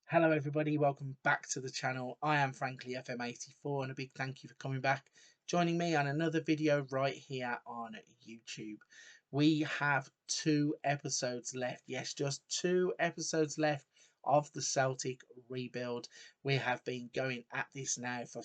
Hello everybody, welcome back to the channel. I am frankly FM84 and a big thank you for coming back, joining me on another video right here on YouTube. We have 2 episodes left, yes, just 2 episodes left of the Celtic rebuild. We have been going at this now for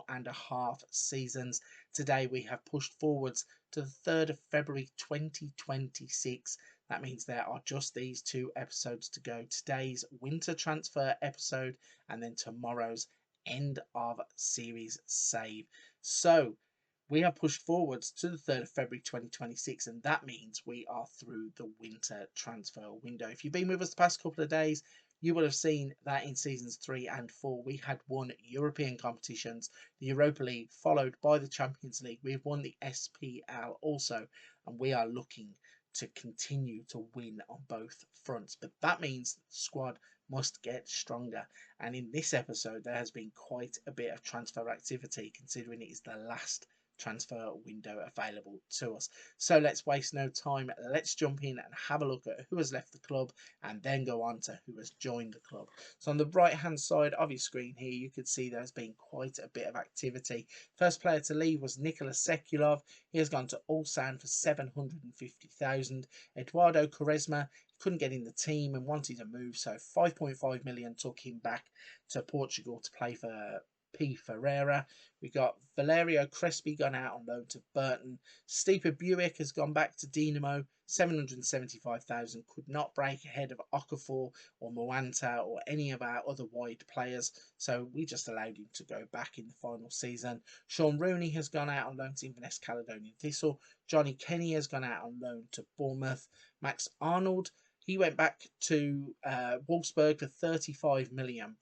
4.5 seasons. Today we have pushed forwards to the 3rd of February 2026. That means there are just these 2 episodes to go. Today's winter transfer episode and then tomorrow's end of series save. So we have pushed forwards to the 3rd of February 2026, and that means we are through the winter transfer window. If you've been with us the past couple of days, you will have seen that in seasons 3 and 4 we had won European competitions, the Europa League followed by the Champions League. We've won the SPL also, and we are looking to continue to win on both fronts. But that means the squad must get stronger. And in this episode, there has been quite a bit of transfer activity, considering it is the last transfer window available to us. So let's waste no time. Let's jump in and have a look at who has left the club and then go on to who has joined the club. So on the right hand side of your screen here, you can see there's been quite a bit of activity. First player to leave was Nicholas Sekulov. He has gone to Ulsan for 750,000. Eduardo Quaresma couldn't get in the team and wanted to move, so 5.5 million took him back to Portugal to play for P. Ferreira. We got Valerio Crespi gone out on loan to Burton. Stipe Buick has gone back to Dinamo. 775,000 could not break ahead of Okafor or Moanta or any of our other wide players, so we just allowed him to go back in the final season. Sean Rooney has gone out on loan to Inverness Caledonian Thistle. Johnny Kenny has gone out on loan to Bournemouth. Max Arnold, he went back to Wolfsburg for £35 million.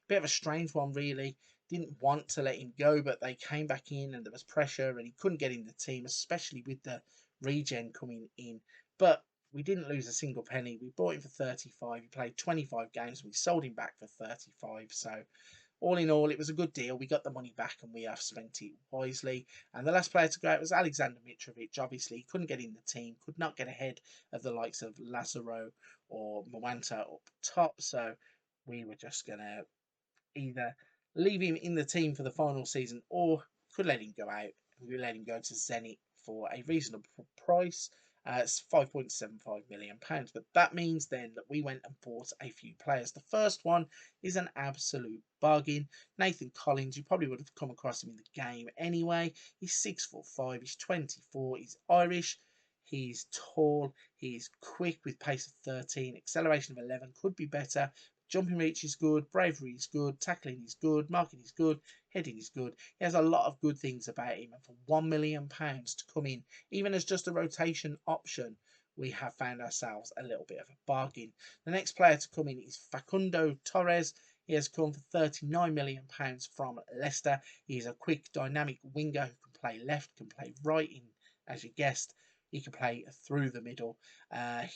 Bit of a strange one, really. Didn't want to let him go, but they came back in and there was pressure and he couldn't get in the team, especially with the regen coming in. But we didn't lose a single penny. We bought him for 35. He played 25 games. We sold him back for 35. So all in all, it was a good deal. We got the money back and we have spent it wisely. And the last player to go out was Alexander Mitrovic. Obviously, he couldn't get in the team, could not get ahead of the likes of Lazaro or Mwanta up top. So we were just going to either leave him in the team for the final season or could let him go out. We let him go to Zenit for a reasonable price. It's £5.75 million. But that means then that we went and bought a few players. The first one is an absolute bargain. Nathan Collins, you probably would have come across him in the game anyway. He's 6'5", he's 24, he's Irish. He's tall, he's quick with pace of 13, acceleration of 11, could be better. Jumping reach is good, bravery is good, tackling is good, marking is good, heading is good. He has a lot of good things about him, and for £1 million to come in, even as just a rotation option, we have found ourselves a little bit of a bargain. The next player to come in is Facundo Torres. He has come for £39 million from Leicester. He is a quick, dynamic winger who can play left, can play right, in, as you guessed. He can play through the middle.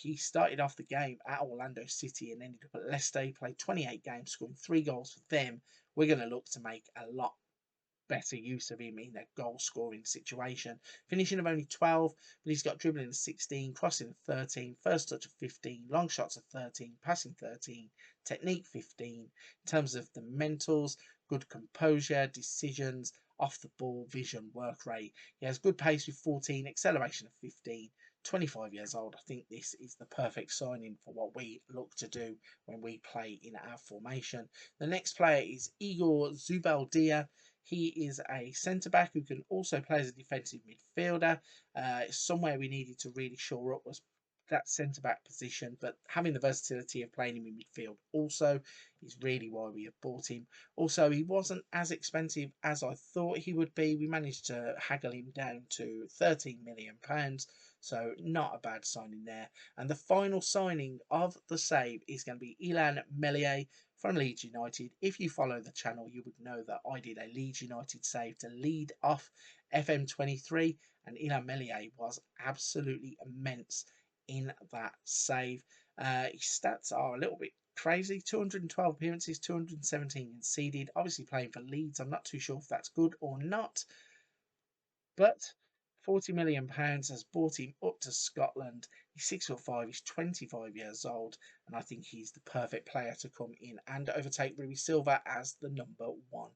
He started off the game at Orlando City and ended up at Leicester. He played 28 games, scoring 3 goals for them. We're going to look to make a lot better use of him in a goal scoring situation. Finishing of only 12, but he's got dribbling of 16, crossing of 13, first touch of 15, long shots of 13, passing 13, technique 15. In terms of the mentals, good composure, decisions, off the ball, vision, work rate. He has good pace with 14, acceleration of 15. 25 years old. I think this is the perfect signing for what we look to do when we play in our formation. The next player is Igor Zubaldia. He is a centre-back who can also play as a defensive midfielder. Somewhere we needed to really shore up was that centre-back position, but having the versatility of playing him in midfield also is really why we have bought him. Also, he wasn't as expensive as I thought he would be. We managed to haggle him down to £13 million, so not a bad signing there. And the final signing of the save is going to be Ilan Melier from Leeds United. If you follow the channel, you would know that I did a Leeds United save to lead off FM23, and Ilan Melier was absolutely immense in that save. His stats are a little bit crazy. 212 appearances, 217 conceded. Obviously playing for Leeds. I'm not too sure if that's good or not. But £40 million has brought him up to Scotland. He's 6'5", he's 25 years old, and I think he's the perfect player to come in and overtake Rui Silva as the #1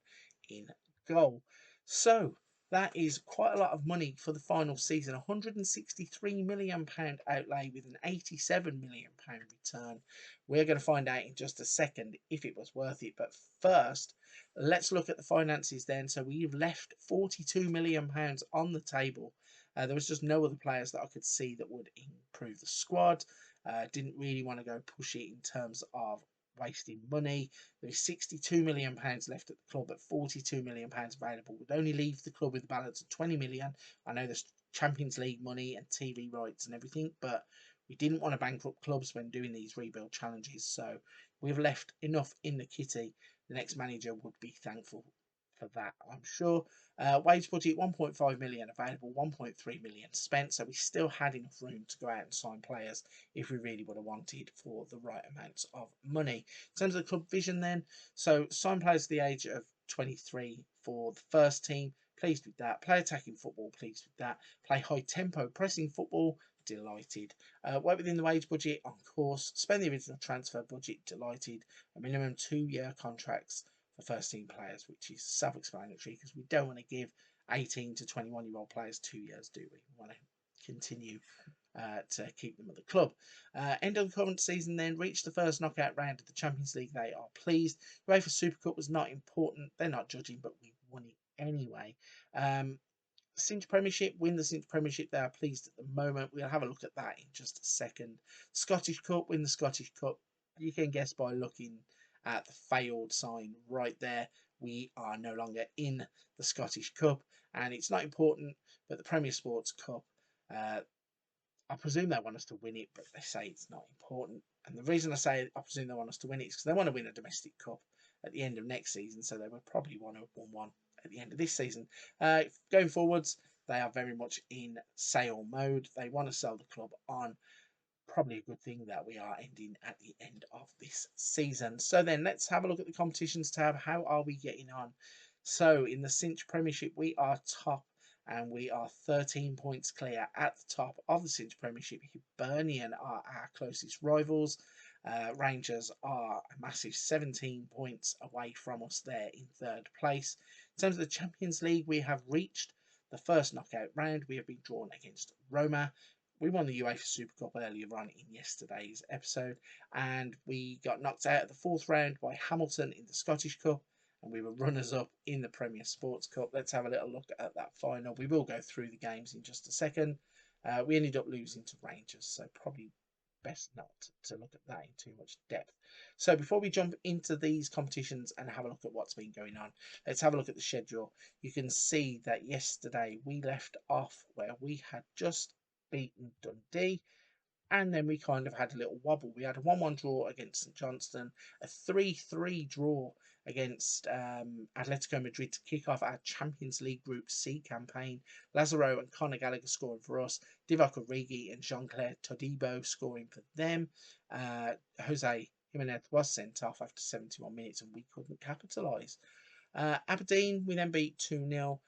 in goal. So that is quite a lot of money for the final season. £163 million outlay with an £87 million return. We're going to find out in just a second if it was worth it. But first, let's look at the finances then. So we've left £42 million on the table. There was just no other players that I could see that would improve the squad. Didn't really want to go push it in terms of wasting money. There is £62 million left at the club, but £42 million available would only leave the club with a balance of £20 million. I know there's Champions League money and TV rights and everything, but we didn't want to bankrupt clubs when doing these rebuild challenges, so we've left enough in the kitty. The next manager would be thankful for that, I'm sure. Wage budget 1.5 million available, 1.3 million spent, so we still had enough room to go out and sign players if we really would have wanted for the right amounts of money. In terms of the club vision then, so sign players at the age of 23 for the first team, pleased with that. Play attacking football, pleased with that. Play high tempo pressing football, delighted. Work within the wage budget, on course. Spend the original transfer budget, delighted. A minimum 2-year contracts for first team players, which is self-explanatory because we don't want to give 18 to 21-year-old players 2 years, do we? We want to continue to keep them at the club. End of the current season then, reached the first knockout round of the Champions League. They are pleased. UEFA Super Cup was not important. They're not judging, but we won it anyway. Cinch Premiership, win the Cinch Premiership. They are pleased at the moment. We'll have a look at that in just a second. Scottish Cup, win the Scottish Cup. You can guess by looking at the failed sign right there. We are no longer in the Scottish Cup, and it's not important, but the Premier Sports Cup, I presume they want us to win it, but they say it's not important. And the reason I say I presume they want us to win it is because they want to win a domestic cup at the end of next season, so they would probably want to have won one at the end of this season. Going forwards, they are very much in sale mode. They want to sell the club on. Probably a good thing that we are ending at the end of this season. So then let's have a look at the competitions tab. How are we getting on? So in the Cinch Premiership, we are top and we are 13 points clear at the top of the Cinch Premiership. Hibernian are our closest rivals. Rangers are a massive 17 points away from us there in third place. In terms of the Champions League, we have reached the first knockout round. We have been drawn against Roma. We won the UEFA Super Cup earlier on in yesterday's episode, and we got knocked out at the fourth round by Hamilton in the Scottish Cup, and we were runners-up in the Premier Sports Cup. Let's have a little look at that final. We will go through the games in just a second. We ended up losing to Rangers, so probably best not to look at that in too much depth. So before we jump into these competitions and have a look at what's been going on, let's have a look at the schedule. You can see that yesterday we left off where we had just beaten Dundee, and then we kind of had a little wobble. We had a 1-1 draw against St Johnstone, a 3-3 draw against Atletico Madrid to kick off our Champions League Group C campaign. Lazaro and Conor Gallagher scoring for us, Divock Origi and Jean-Claire Todibo scoring for them. Jose Jimenez was sent off after 71 minutes and we couldn't capitalise. Aberdeen, we then beat 2-0.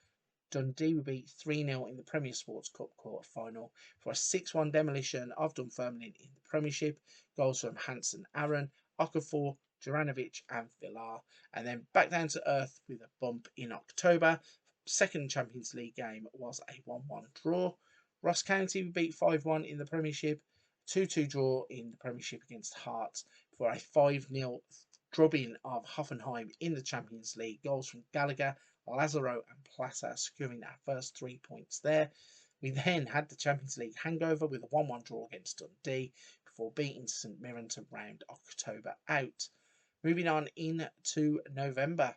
Dundee we beat 3-0 in the Premier Sports Cup quarter final for a 6-1 demolition of Dunfermline in the Premiership. Goals from Hansen, Aaron, Okafor, Juranovic and Villar. And then back down to earth with a bump in October. Second Champions League game was a 1-1 draw. Ross County we beat 5-1 in the Premiership. 2-2 draw in the Premiership against Hearts for a 5-0 drubbing of Hoffenheim in the Champions League. Goals from Gallagher, Lazaro and Plata securing our first 3 points there. We then had the Champions League hangover with a 1-1 draw against Dundee before beating St Mirren to round October out. Moving on into November.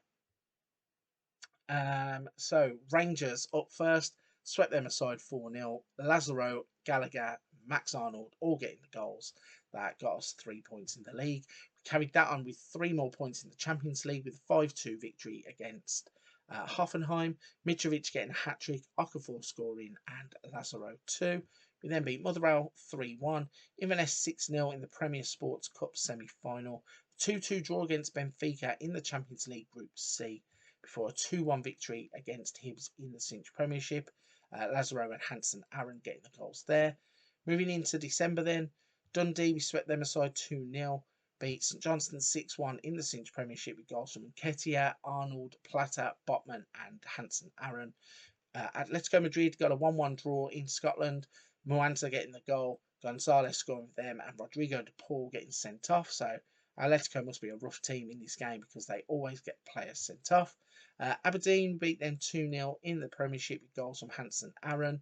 So Rangers up first, swept them aside 4-0. Lazaro, Gallagher, Max Arnold all getting the goals. That got us 3 points in the league. We carried that on with 3 more points in the Champions League with a 5-2 victory against Hoffenheim. Mitrovic getting a hat-trick, Okafor scoring and Lazaro 2. We then beat Motherwell 3-1. Inverness 6-0 in the Premier Sports Cup semi-final. 2-2 draw against Benfica in the Champions League Group C before a 2-1 victory against Hibs in the Cinch Premiership. Lazaro and Hanson Aaron getting the goals there. Moving into December then, Dundee, we swept them aside 2-0. Beat St Johnstone 6-1 in the Cinch Premiership with goals from Nketiah, Arnold, Plata, Botman and Hanson Aaron. Atletico Madrid got a 1-1 draw in Scotland. Muanta getting the goal, Gonzalez scoring with them, and Rodrigo de Paul getting sent off. So Atletico must be a rough team in this game because they always get players sent off. Aberdeen beat them 2-0 in the Premiership with goals from Hanson Aaron.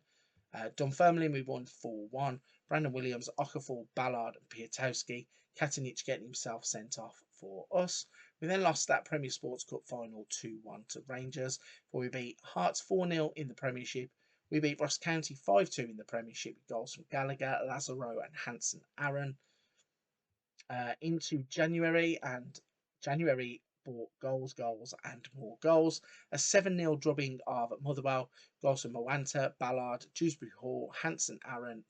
Dunfermline we won 4-1. Brandon Williams, Okafor, Ballard and Piatowski. Katanic getting himself sent off for us. We then lost that Premier Sports Cup final 2-1 to Rangers, before we beat Hearts 4-0 in the Premiership. We beat Ross County 5-2 in the Premiership with goals from Gallagher, Lazaro and Hanson Aaron. Into January, and January brought goals and more goals. A 7-0 drubbing of Motherwell, goals from Moanta, Ballard, Dewsbury Hall, Hanson Aaron,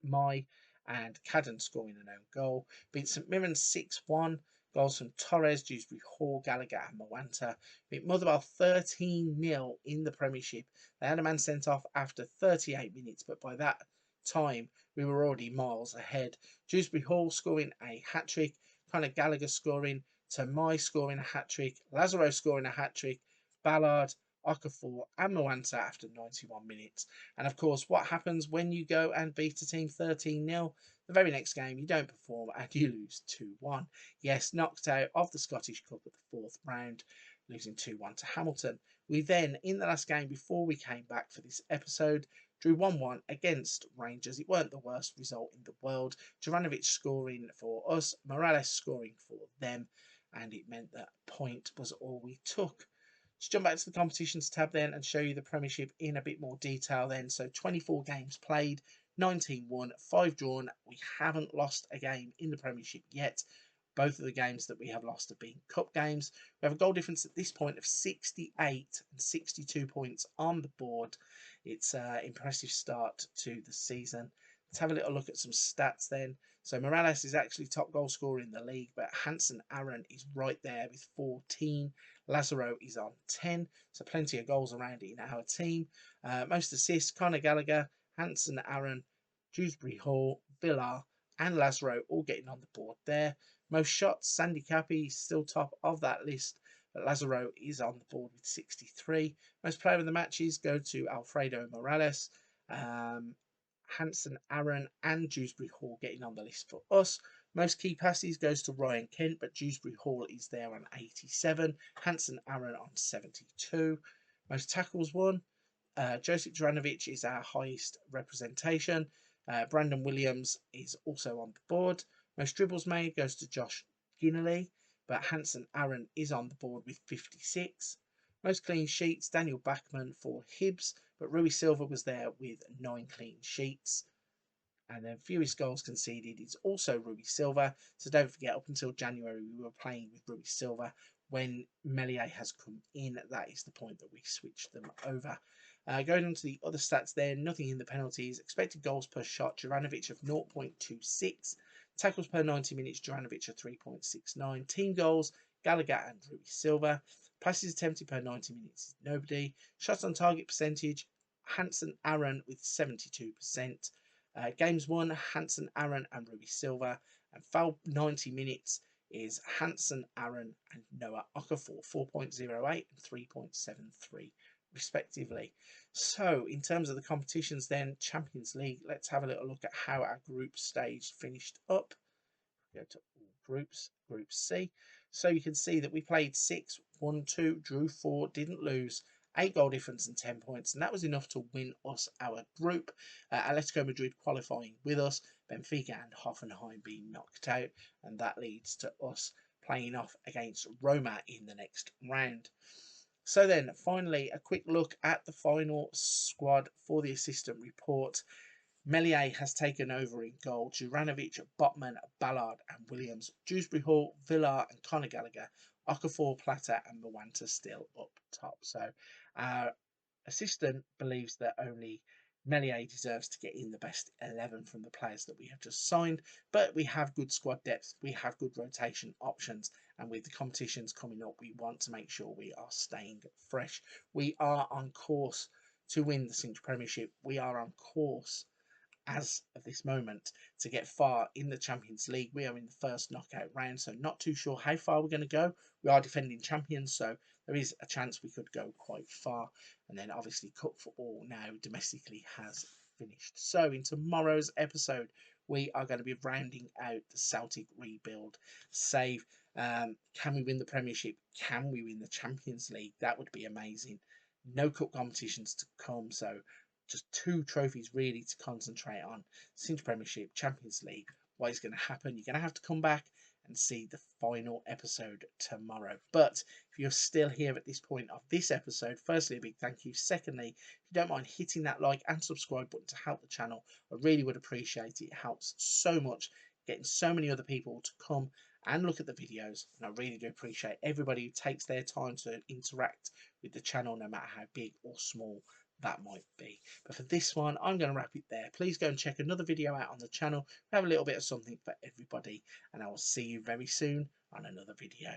Mai and Cadden scoring an own goal. Beat St Mirren 6-1, goals from Torres, Dewsbury Hall, Gallagher and Moanta. Beat Motherwell 13-0 in the Premiership. They had a man sent off after 38 minutes, but by that time we were already miles ahead. Dewsbury Hall scoring a hat-trick, Conor Gallagher scoring, Tamai scoring a hat-trick, Lazaro scoring a hat-trick, Ballard, Okafor and Moanta after 91 minutes. And of course, what happens when you go and beat a team 13-0? The very next game, you don't perform and you lose 2-1. Yes, knocked out of the Scottish Cup at the 4th round, losing 2-1 to Hamilton. We then, in the last game before we came back for this episode, drew 1-1 against Rangers. It weren't the worst result in the world. Juranovic scoring for us, Morales scoring for them, and it meant that a point was all we took. Let's jump back to the competitions tab then and show you the Premiership in a bit more detail then. So 24 games played, 19 won, 5 drawn. We haven't lost a game in the Premiership yet. Both of the games that we have lost have been cup games. We have a goal difference at this point of 68 and 62 points on the board. It's an impressive start to the season. Let's have a little look at some stats then. So Morales is actually top goal scorer in the league, but Hanson Aaron is right there with 14. Lazaro is on 10, so plenty of goals around in our team. Most assists, Conor Gallagher, Hanson Aaron, Dewsbury Hall, Villar and Lazaro all getting on the board there. Most shots, Sandy Cappy still top of that list, but Lazaro is on the board with 63. Most player of the matches go to Alfredo Morales, Hanson Aaron and Dewsbury Hall getting on the list for us. Most key passes goes to Ryan Kent, but Dewsbury Hall is there on 87. Hanson Aaron on 72. Most tackles won. Josip Juranovic is our highest representation. Brandon Williams is also on the board. Most dribbles made goes to Josh Ginnelly, but Hanson Aaron is on the board with 56. Most clean sheets, Daniel Bachman for Hibs, but Rui Silva was there with 9 clean sheets. And then fewest goals conceded is also Rui Silva. So don't forget, up until January, we were playing with Rui Silva. When Melier has come in, that is the point that we switched them over. Going on to the other stats there, nothing in the penalties. Expected goals per shot, Juranovic of 0.26. Tackles per 90 minutes, Juranovic of 3.69. Team goals, Gallagher and Rui Silva. Passes attempted per 90 minutes is nobody. Shots on target percentage, Hanson Aaron with 72%. Games won, Hanson Aaron and Rui Silva. And foul 90 minutes is Hanson Aaron and Noah Okafor, 4.08 and 3.73 respectively. So in terms of the competitions then, Champions League, let's have a little look at how our group stage finished up. Go to all groups, Group C. So you can see that we played 6, won 2, drew 4, didn't lose. 8 goal difference and 10 points, and that was enough to win us our group. Atletico Madrid qualifying with us, Benfica and Hoffenheim being knocked out, and that leads to us playing off against Roma in the next round. So then, finally, a quick look at the final squad for the assistant report. Melier has taken over in goal. Juranovic, Botman, Ballard and Williams. Dewsbury Hall, Villar and Conor Gallagher. Okafor, Plata and Moanta still up top. So our assistant believes that only Melier deserves to get in the best 11 from the players that we have just signed. But we have good squad depth. We have good rotation options. And with the competitions coming up, we want to make sure we are staying fresh. We are on course to win the Cinch Premiership. We are on course as of this moment to get far in the Champions League. We are in the first knockout round, so not too sure how far we're going to go. We are defending champions, so there is a chance we could go quite far. And then obviously cup football now domestically has finished. So in tomorrow's episode, we are going to be rounding out the Celtic rebuild save. Can we win the Premiership? Can we win the Champions League? That would be amazing. No cup competitions to come, so just 2 trophies really to concentrate on. Cinch Premiership, Champions League. What is going to happen? You're going to have to come back and see the final episode tomorrow. But if you're still here at this point of this episode, firstly, a big thank you. Secondly, if you don't mind hitting that like and subscribe button to help the channel, I really would appreciate it. It helps so much, getting so many other people to come and look at the videos, and I really do appreciate everybody who takes their time to interact with the channel, no matter how big or small that might be. But for this one, I'm going to wrap it there. Please go and check another video out on the channel. We have a little bit of something for everybody, and I will see you very soon on another video.